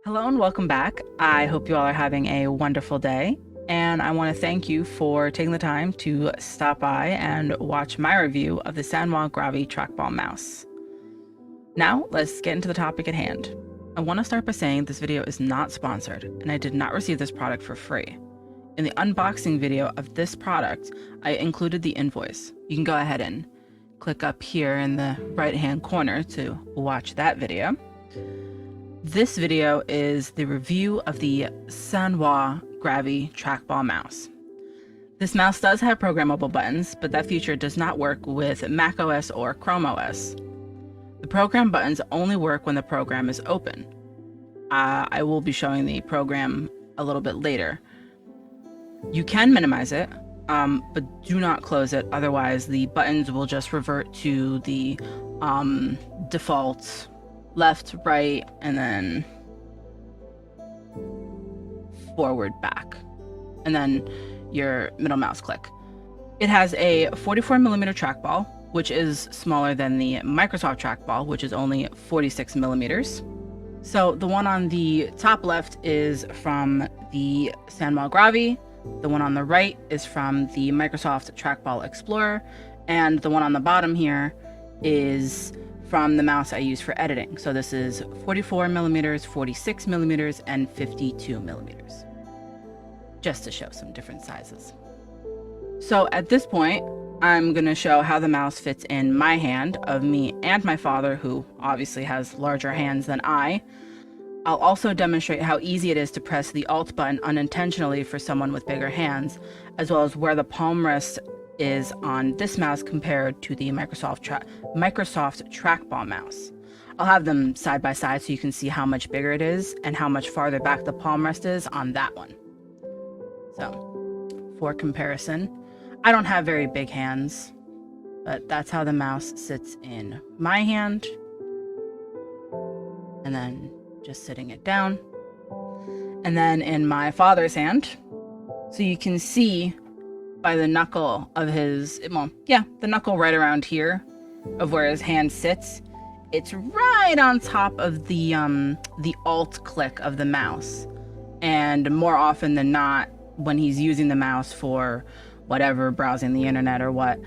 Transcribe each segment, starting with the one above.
Hello and welcome back. I hope you all are having a wonderful day, and I want to thank you for taking the time to stop by and watch my review of the Sanwa Gravi trackball mouse. Now, let's get into the topic at hand. I want to start by saying this video is not sponsored, and I did not receive this product for free. In the unboxing video of this product, I included the invoice. You can go ahead and click up here in the right-hand corner to watch that video. This video is the review of the Sanwa Gravi trackball mouse. This mouse does have programmable buttons, but that feature does not work with macOS or Chrome OS. The program buttons only work when the program is open. I will be showing the program a little bit later. You can minimize it, but do not close it, otherwise the buttons will just revert to the default left, right, and then forward, back, and then your middle mouse click. It has a 44mm trackball, which is smaller than the Microsoft trackball, which is only 46mm. So the one on the top left is from the Sanwa Gravi, the one on the right is from the Microsoft Trackball Explorer, and the one on the bottom here is from the mouse I use for editing. So this is 44mm, 46mm, and 52mm, just to show some different sizes. So at this point, I'm going to show how the mouse fits in my hand of me and my father, who obviously has larger hands than I. I'll also demonstrate how easy it is to press the Alt button unintentionally for someone with bigger hands, as well as where the palm rest is on this mouse compared to the Microsoft trackball mouse. I'll have them side by side so you can see how much bigger it is and how much farther back the palm rest is on that one. So, for comparison, I don't have very big hands, but that's how the mouse sits in my hand. And then just sitting it down. And then in my father's hand, so you can see by the knuckle of his, the knuckle right around here of where his hand sits, it's right on top of the Alt click of the mouse. And more often than not, when he's using the mouse for whatever, browsing the internet or what,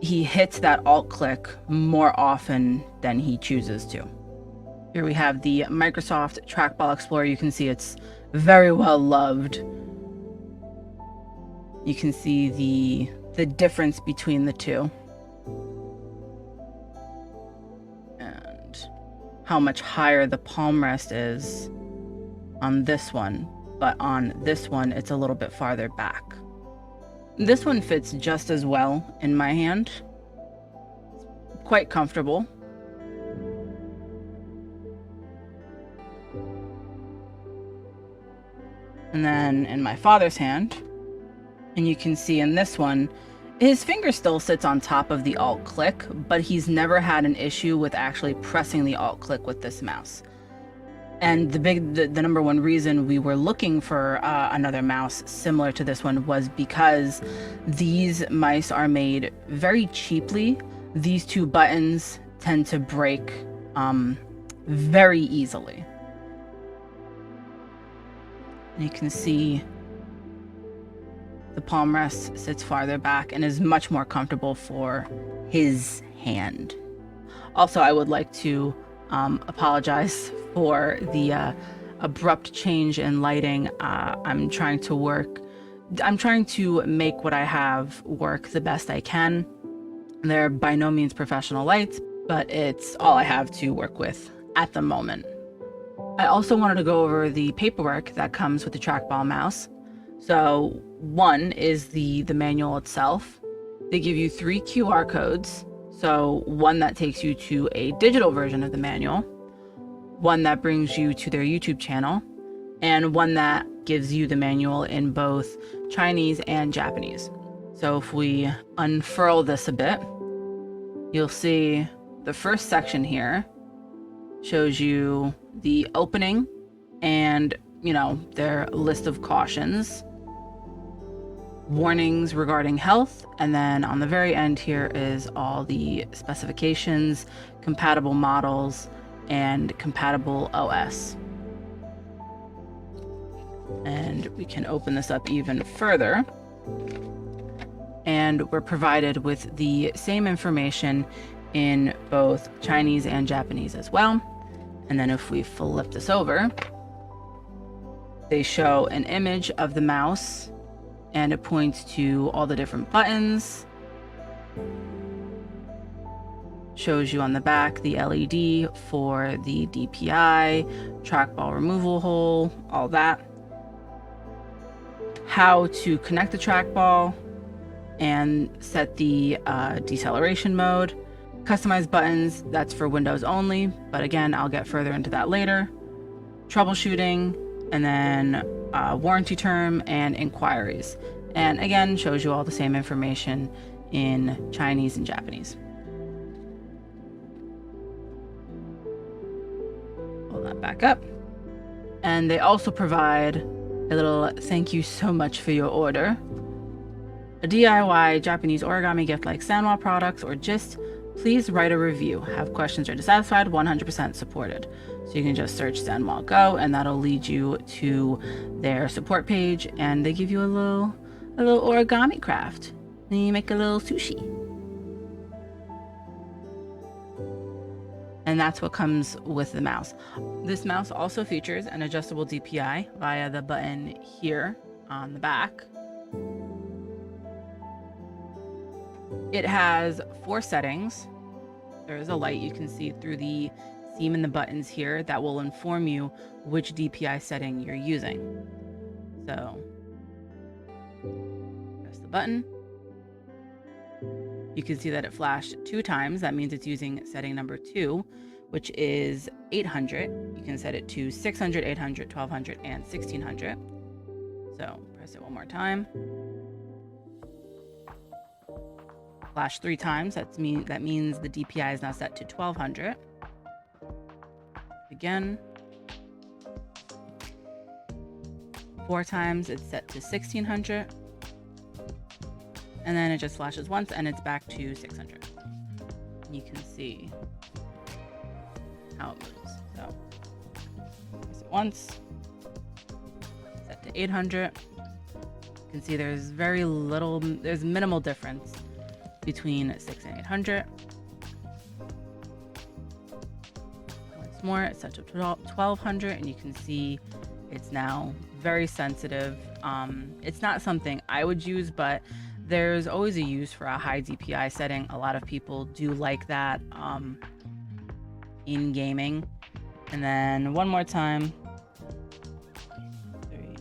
he hits that Alt click more often than he chooses to. Here we have the Microsoft Trackball Explorer. You can see it's very well loved. You can see the difference between the two. And how much higher the palm rest is on this one. But on this one, it's a little bit farther back. This one fits just as well in my hand. It's quite comfortable. And then in my father's hand, and you can see in this one, his finger still sits on top of the Alt click, but he's never had an issue with actually pressing the Alt click with this mouse. And the number one reason we were looking for another mouse similar to this one was because these mice are made very cheaply. These two buttons tend to break very easily. And you can see the palm rest sits farther back and is much more comfortable for his hand. Also, I would like to apologize for the abrupt change in lighting. I'm trying to make what I have work the best I can. They're by no means professional lights, but it's all I have to work with at the moment. I also wanted to go over the paperwork that comes with the trackball mouse. So one is the manual itself. They give you 3 QR codes. So one that takes you to a digital version of the manual, one that brings you to their YouTube channel, and one that gives you the manual in both Chinese and Japanese. So if we unfurl this a bit, you'll see the first section here shows you the opening and, their list of cautions, warnings regarding health, and then on the very end here is all the specifications, compatible models, and compatible OS. And we can open this up even further. And we're provided with the same information in both Chinese and Japanese as well. And then if we flip this over, they show an image of the mouse and it points to all the different buttons. Shows you on the back the LED for the DPI, trackball removal hole, all that. How to connect the trackball and set the deceleration mode. Customized buttons, that's for Windows only, but again, I'll get further into that later. Troubleshooting, and then warranty term and inquiries. And again, shows you all the same information in Chinese and Japanese. Pull that back up. And they also provide a little thank you so much for your order. A DIY Japanese origami gift like Sanwa products, or just please write a review. Have questions or dissatisfied? 100% supported. So you can just search Sanwa Go, and that'll lead you to their support page, and they give you a little origami craft. Then you make a little sushi. And that's what comes with the mouse. This mouse also features an adjustable DPI via the button here on the back. It has 4 settings. There is a light you can see through the seam in the buttons here that will inform you which DPI setting you're using. So, press the button. You can see that it flashed 2 times. That means it's using setting number 2, which is 800. You can set it to 600, 800, 1200, and 1600. So, press it one more time. Flash 3 times. That means the DPI is now set to 1200. Again. 4 times, it's set to 1600. And then it just flashes once and it's back to 600. You can see how it moves. So, press it once, set to 800. You can see there's there's minimal difference between 6 and 800. Once more, it's set to 1200, and you can see it's now very sensitive. It's not something I would use, but there's always a use for a high DPI setting. A lot of people do like that in gaming. And then one more time. 3,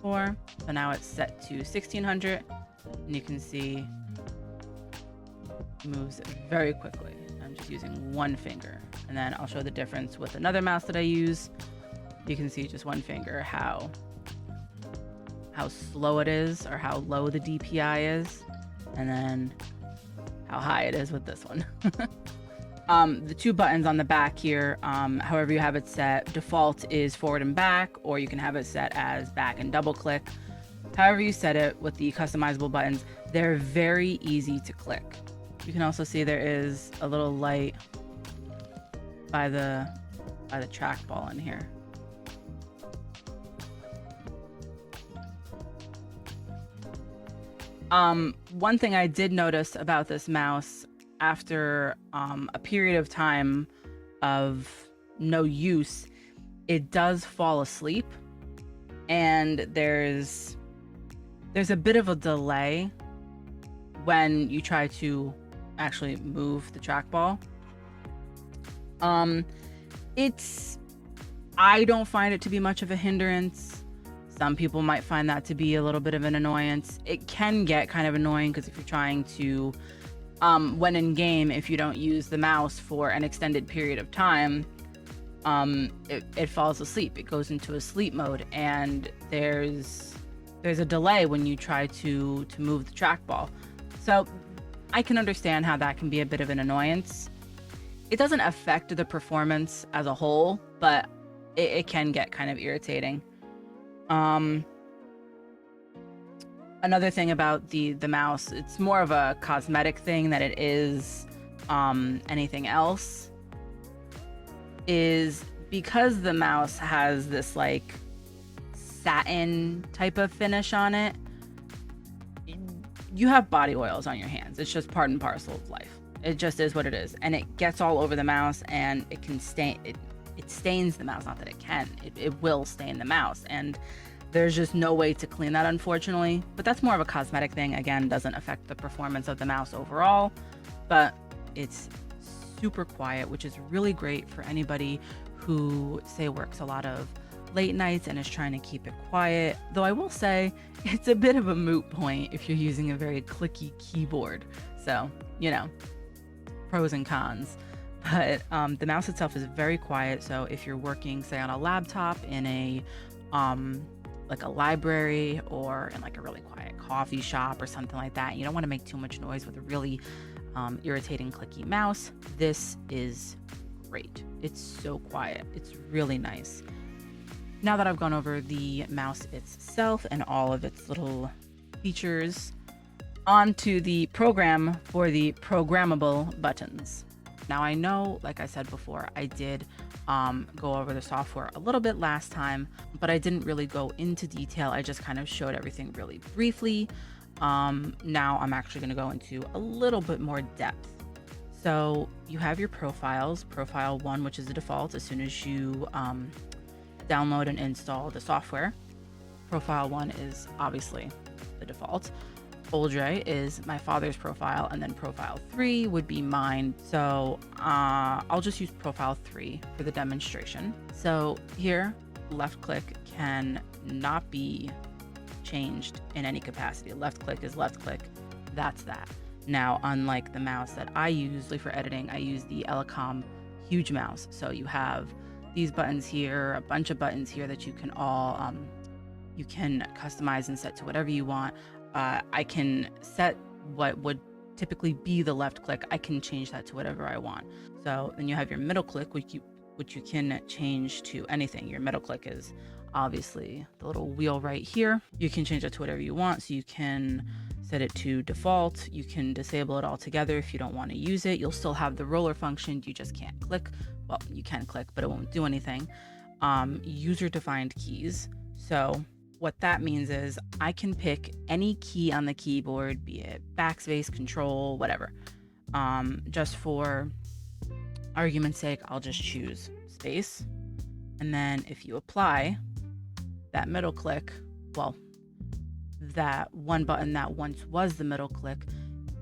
4. So now it's set to 1600, and you can see it moves very quickly. I'm just using one finger, and then I'll show the difference with another mouse that I use. You can see just one finger how slow it is, or how low the DPI is, and then how high it is with this one. The 2 buttons on the back here, however you have it set, default is forward and back, or you can have it set as back and double click. However you set it with the customizable buttons, they're very easy to click. You can also see there is a little light by the trackball in here. One thing I did notice about this mouse after a period of time of no use, it does fall asleep, and there's a bit of a delay when you try to actually move the trackball. I don't find it to be much of a hindrance. Some people might find that to be a little bit of an annoyance. It can get kind of annoying because if you're trying to, when in game, if you don't use the mouse for an extended period of time, it falls asleep. It goes into a sleep mode, and there's a delay when you try to move the trackball. So I can understand how that can be a bit of an annoyance. It doesn't affect the performance as a whole, but it can get kind of irritating. Another thing about the mouse, it's more of a cosmetic thing than it is anything else. is because the mouse has this like satin type of finish on it, you have body oils on your hands. It's just part and parcel of life. It just is what it is. And it gets all over the mouse, and it can stain it. It stains the mouse. Not that it can. It will stain the mouse. And there's just no way to clean that, unfortunately. But that's more of a cosmetic thing. Again, doesn't affect the performance of the mouse overall. But it's super quiet, which is really great for anybody who, say, works a lot of late nights and is trying to keep it quiet. Though I will say it's a bit of a moot point if you're using a very clicky keyboard. So, you know, pros and cons. But the mouse itself is very quiet. So if you're working, say, on a laptop in a like a library or in like a really quiet coffee shop or something like that, you don't want to make too much noise with a really irritating clicky mouse, this is great. It's so quiet. It's really nice. Now that I've gone over the mouse itself and all of its little features, onto the program for the programmable buttons. Now I know, like I said before, I did go over the software a little bit last time, but I didn't really go into detail. I just kind of showed everything really briefly. Now I'm actually going to go into a little bit more depth. So you have your profiles, profile 1, which is the default as soon as you download and install the software. Profile 1 is obviously the default. Oldre is my father's profile, and then profile 3 would be mine. So I'll just use profile 3 for the demonstration. So here, left click can not be changed in any capacity. Left click is left click. That's that. Now, unlike the mouse that I use for editing, I use the Elecom huge mouse. So you have these buttons here, a bunch of buttons here that you can all you can customize and set to whatever you want. I can set what would typically be the left click. I can change that to whatever I want. So then you have your middle click, which you can change to anything. Your middle click is obviously the little wheel right here. You can change it to whatever you want. So you can set it to default. You can disable it altogether if you don't want to use it. You'll still have the roller function. You just can't click. Well, you can click, but it won't do anything. User-defined keys. So what that means is I can pick any key on the keyboard, be it backspace, control, whatever. Just for argument's sake, I'll just choose space. And then if you apply that middle click, well, that one button that once was the middle click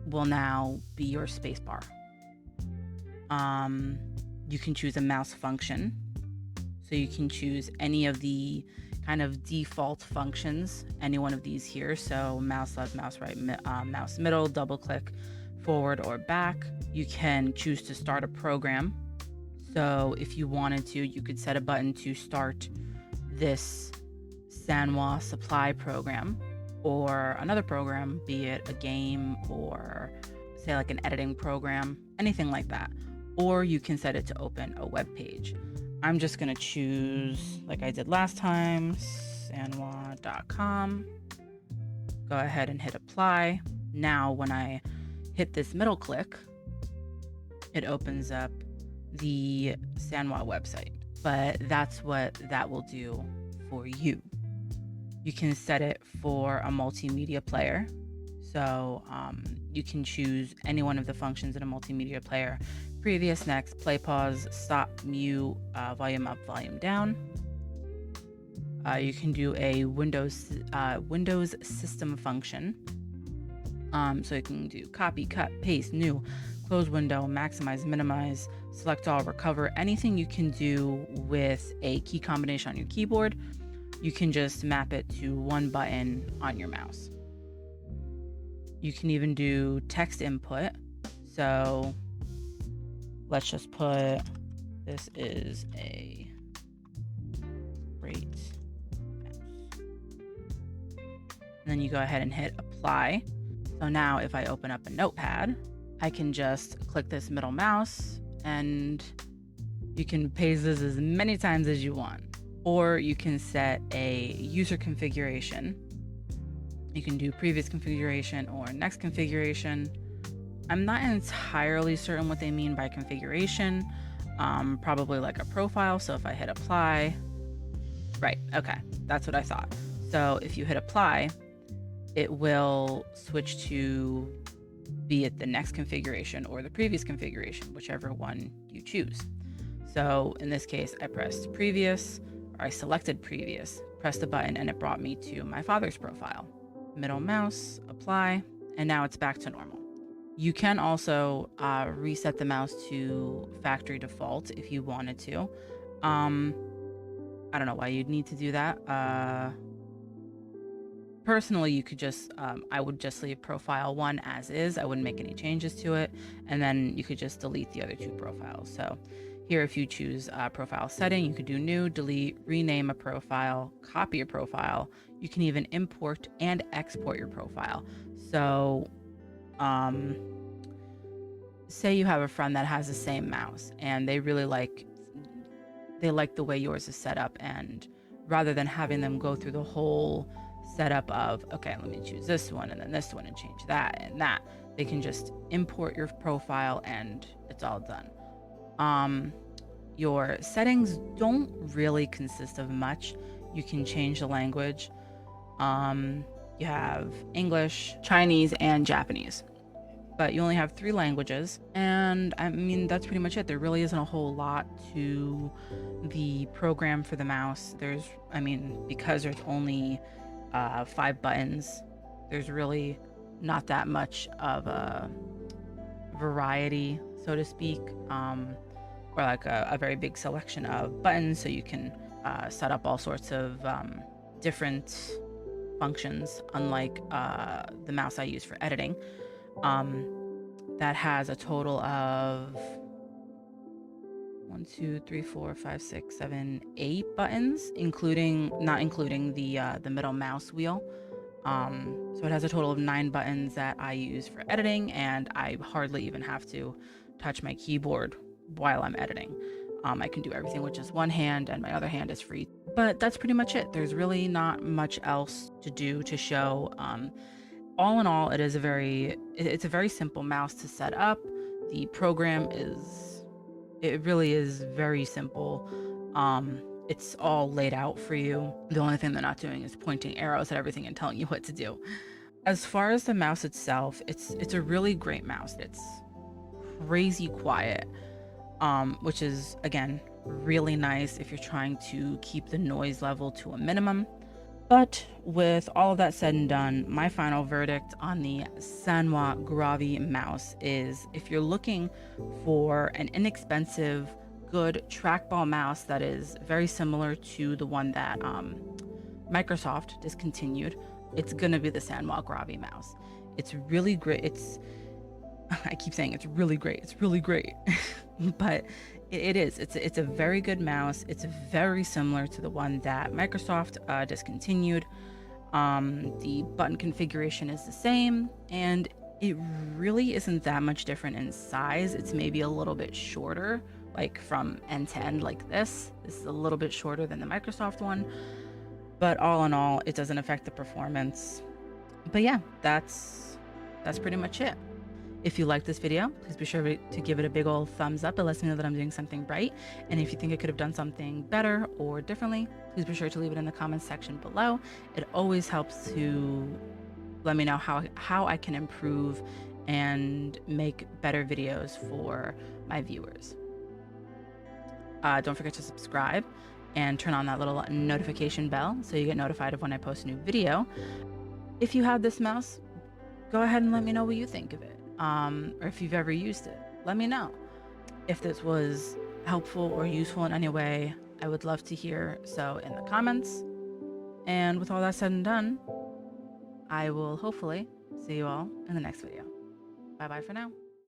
will now be your space bar. You can choose a mouse function. So you can choose any of the kind of default functions, any one of these here. So mouse left, mouse right, mouse middle, double click, forward or back. You can choose to start a program. So if you wanted to, you could set a button to start this Sanwa supply program or another program, be it a game or say like an editing program, anything like that. Or you can set it to open a web page. I'm just going to choose, like I did last time, sanwa.com. Go ahead and hit apply. Now, when I hit this middle click, it opens up the Sanwa website. But that's what that will do for you. You can set it for a multimedia player. So you can choose any one of the functions in a multimedia player. Previous, next, play, pause, stop, mute, volume up, volume down. You can do a Windows system function. So you can do copy, cut, paste, new, close window, maximize, minimize, select all, recover. Anything you can do with a key combination on your keyboard, you can just map it to one button on your mouse. You can even do text input. So let's just put, this is a great mouse. And then you go ahead and hit apply. So now if I open up a notepad, I can just click this middle mouse and you can paste this as many times as you want. Or you can set a user configuration. You can do previous configuration or next configuration. I'm not entirely certain what they mean by configuration. probably like a profile. So if I hit apply, right, okay, that's what I thought. So if you hit apply, it will switch to be it the next configuration or the previous configuration, whichever one you choose. So in this case, I pressed previous, or I selected previous, pressed the button, and it brought me to my father's profile. Middle mouse, apply, and now it's back to normal. You can also reset the mouse to factory default if you wanted to. I don't know why you'd need to do that. Personally, you could just, I would just leave profile 1 as is. I wouldn't make any changes to it. And then you could just delete the other 2 profiles. So here, if you choose profile setting, you could do new, delete, rename a profile, copy a profile. You can even import and export your profile. So say you have a friend that has the same mouse and they really like the way yours is set up, and rather than having them go through the whole setup of, okay, let me choose this one and then this one and change that and that, they can just import your profile and it's all done. Your settings don't really consist of much. You can change the language. You have English, Chinese, and Japanese, but you only have 3 languages. And I mean, that's pretty much it. There really isn't a whole lot to the program for the mouse. Because there's only 5 buttons, there's really not that much of a variety, so to speak, or like a very big selection of buttons. So you can set up all sorts of different functions, unlike the mouse I use for editing. That has a total of 1, 2, 3, 4, 5, 6, 7, 8 buttons, not including the middle mouse wheel. So it has a total of 9 buttons that I use for editing, and I hardly even have to touch my keyboard while I'm editing. I can do everything with just one hand, and my other hand is free. But that's pretty much it. There's really not much else to do to show. All in all, it's a very simple mouse to set up. The program really is very simple. It's all laid out for you. The only thing they're not doing is pointing arrows at everything and telling you what to do. As far as the mouse itself, it's a really great mouse. It's crazy quiet, which is, again, really nice if you're trying to keep the noise level to a minimum. But with all of that said and done, my final verdict on the Sanwa Gravi mouse is, if you're looking for an inexpensive, good trackball mouse that is very similar to the one that Microsoft discontinued, it's gonna be the Sanwa Gravi mouse. It's really great. I keep saying it's really great. It's really great, but it is. It's a very good mouse. It's very similar to the one that Microsoft discontinued. The button configuration is the same, and it really isn't that much different in size. It's maybe a little bit shorter, like from end to end like this. This is a little bit shorter than the Microsoft one, but all in all, it doesn't affect the performance. But yeah, that's pretty much it. If you like this video, please be sure to give it a big old thumbs up. It lets me know that I'm doing something right. And if you think I could have done something better or differently, please be sure to leave it in the comments section below. It always helps to let me know how I can improve and make better videos for my viewers. Don't forget to subscribe and turn on that little notification bell so you get notified of when I post a new video. If you have this mouse, go ahead and let me know what you think of it. Or if you've ever used it, let me know. If this was helpful or useful in any way, I would love to hear so in the comments. And with all that said and done, I will hopefully see you all in the next video. Bye bye for now.